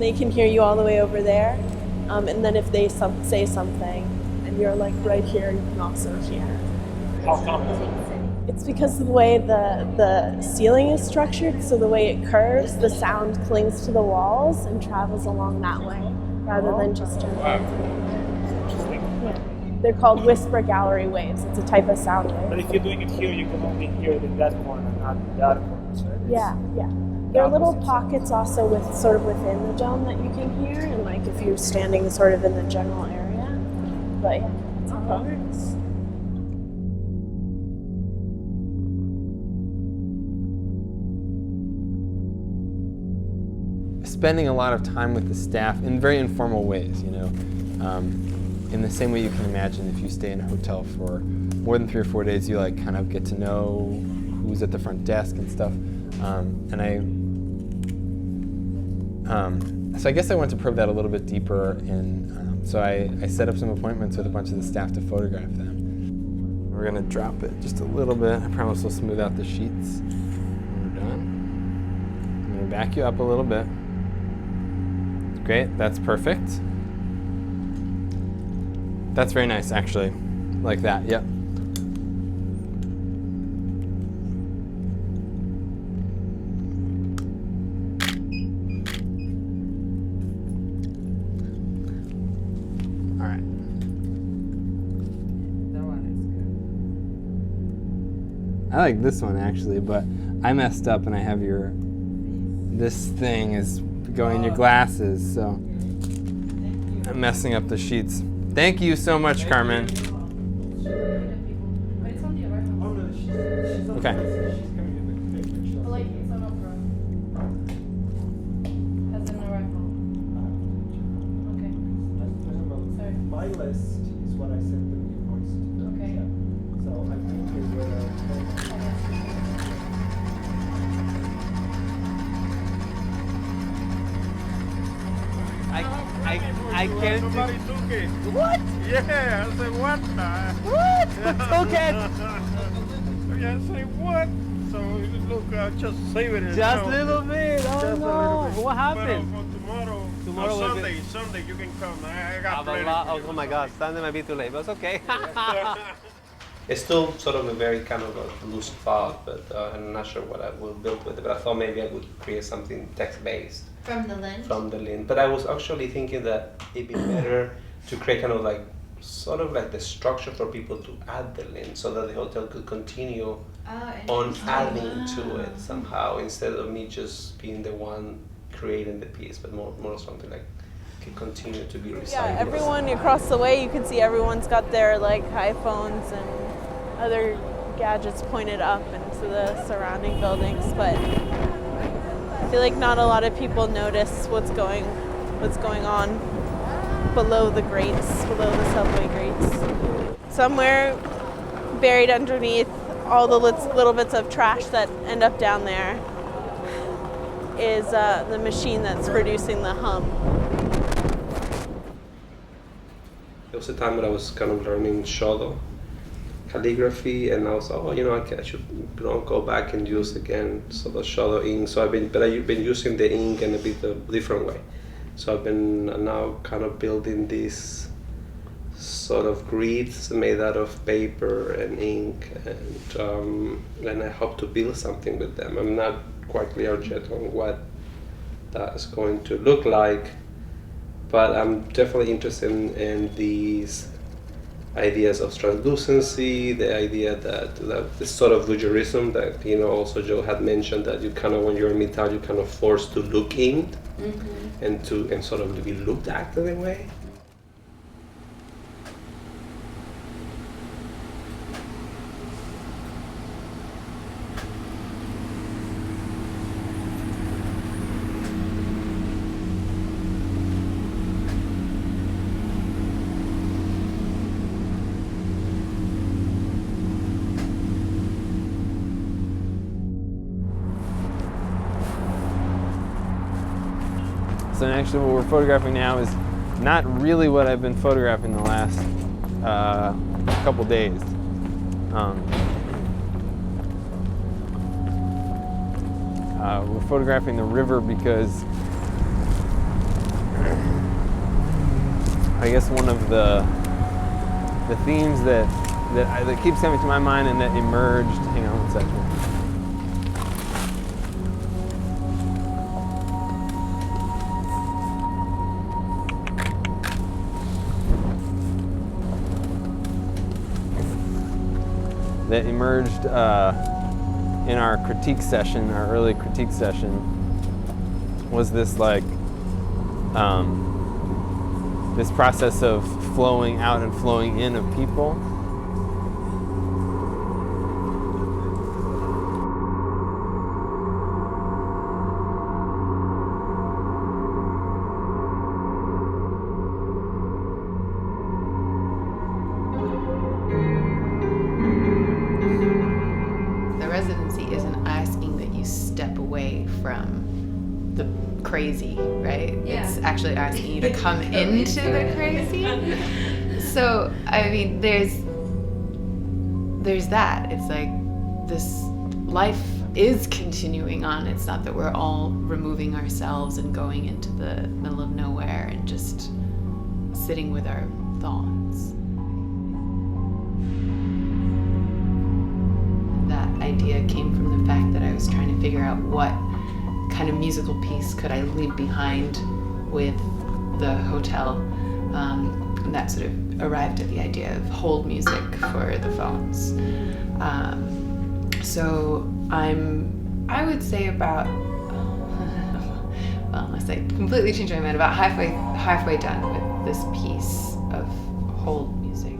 they can hear you all the way over there. And then if they say something and you're like right here, you can also hear. How come? It's because of the way the ceiling is structured, so the way it curves, the sound clings to the walls and travels along that way, rather than just jumping through. Yeah. They're called whisper gallery waves. It's a type of sound wave. But if you're doing it here, you can only hear it in that corner, not in the other corner. So Yeah. There are little pockets also sort of within the dome that you can hear, and like if you're standing sort of in the general area. But yeah, that's how it works. Spending a lot of time with the staff in very informal ways, you know. In the same way you can imagine if you stay in a hotel for more than 3 or 4 days, you like kind of get to know who's at the front desk and stuff. So I guess I wanted to probe that a little bit deeper, and so I set up some appointments with a bunch of the staff to photograph them. We're gonna drop it just a little bit. I promise we'll smooth out the sheets when we're done. I'm gonna back you up a little bit. Great, that's perfect. That's very nice, actually. Like that, yep. All right. That one is good. I like this one, actually, but I messed up and I have this thing is going in your glasses, so I'm messing up the sheets. Thank you so much, Carmen. Okay. My list is what I sent them invoice. Okay. So I think they were. I can't Somebody took it. What? Yeah, I said, what? What? Who took it? Yeah, I say, what? So, look, just save it. Just a little bit. Oh no. What happened? But tomorrow, Tomorrow will be- Sunday, you can come. I got plenty. Oh my God, Sunday might be too late, but it's okay. It's still sort of a very kind of a loose thought, but I'm not sure what I will build with it. But I thought maybe I would create something text-based. From the lens? From the lint. But I was actually thinking that it'd be better to create kind of like, sort of like the structure for people to add the lint so that the hotel could continue on adding to it somehow, instead of me just being the one creating the piece, but more something like could continue to be recycled. Yeah, everyone across the way, you can see everyone's got their like iPhones and other gadgets pointed up into the surrounding buildings, but I feel like not a lot of people notice what's going on below the grates, below the subway grates. Somewhere buried underneath all the little bits of trash that end up down there is the machine that's producing the hum. There was a time when I was kind of learning Shodo calligraphy, and I was I should go back and use again the Shodo ink. So I've been using the ink in a bit of different way. So I've been now kind of building these sort of grids made out of paper and ink, and I hope to build something with them. I'm not quite clear yet on what that's going to look like, but I'm definitely interested in these ideas of translucency, the idea that this sort of voyeurism that also Joe had mentioned, that you kind of, when you're in Midtown, you're kind of forced to look in, and sort of to be looked at in a way. So actually what we're photographing now is not really what I've been photographing the last couple days. We're photographing the river because I guess one of the themes that keeps coming to my mind and that emerged. Hang on one second. That emerged in our critique session, our early critique session, was this like this process of flowing out and flowing in of people. The residency isn't asking that you step away from the crazy, right? Yeah. It's actually asking you to come into the crazy. So, I mean, there's that. It's like this life is continuing on. It's not that we're all removing ourselves and going into the middle of nowhere and just sitting with our thoughts. That idea came from the fact that I was trying to figure out what kind of musical piece could I leave behind with the hotel, and that sort of arrived at the idea of hold music for the phones. So I would say about, well, unless I completely change my mind, about halfway done with this piece of hold music.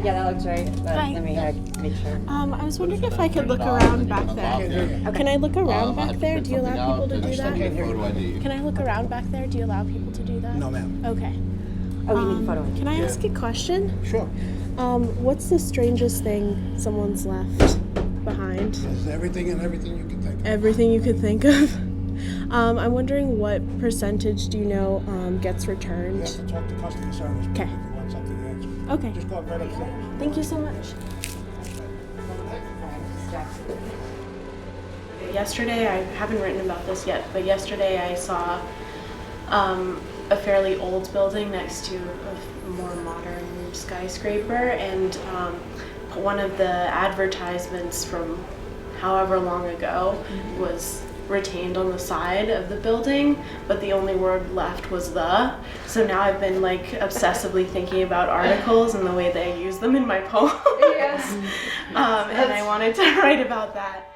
Yeah, that looks right. But Hi. let me make sure. I was wondering if I could look around back there. Can I look around back there? Do you allow people to do that? Can I look around back there? Do you allow people to do that? No, ma'am. Okay. Oh, you need a photo ID. Can I ask a question? Sure. What's the strangest thing someone's left behind? There's everything and everything you can think of. Everything you could think of. I'm wondering what percentage do you know gets You have returned? to talk to customer service. Okay. If you want something answered. Okay. Just go right upstairs. Thank you so much. Yesterday, I haven't written about this yet, but yesterday I saw a fairly old building next to a more modern skyscraper, and one of the advertisements from however long ago was retained on the side of the building, but the only word left was the. So now I've been like obsessively thinking about articles and the way that I use them in my poems. Yes. And I wanted to write about that.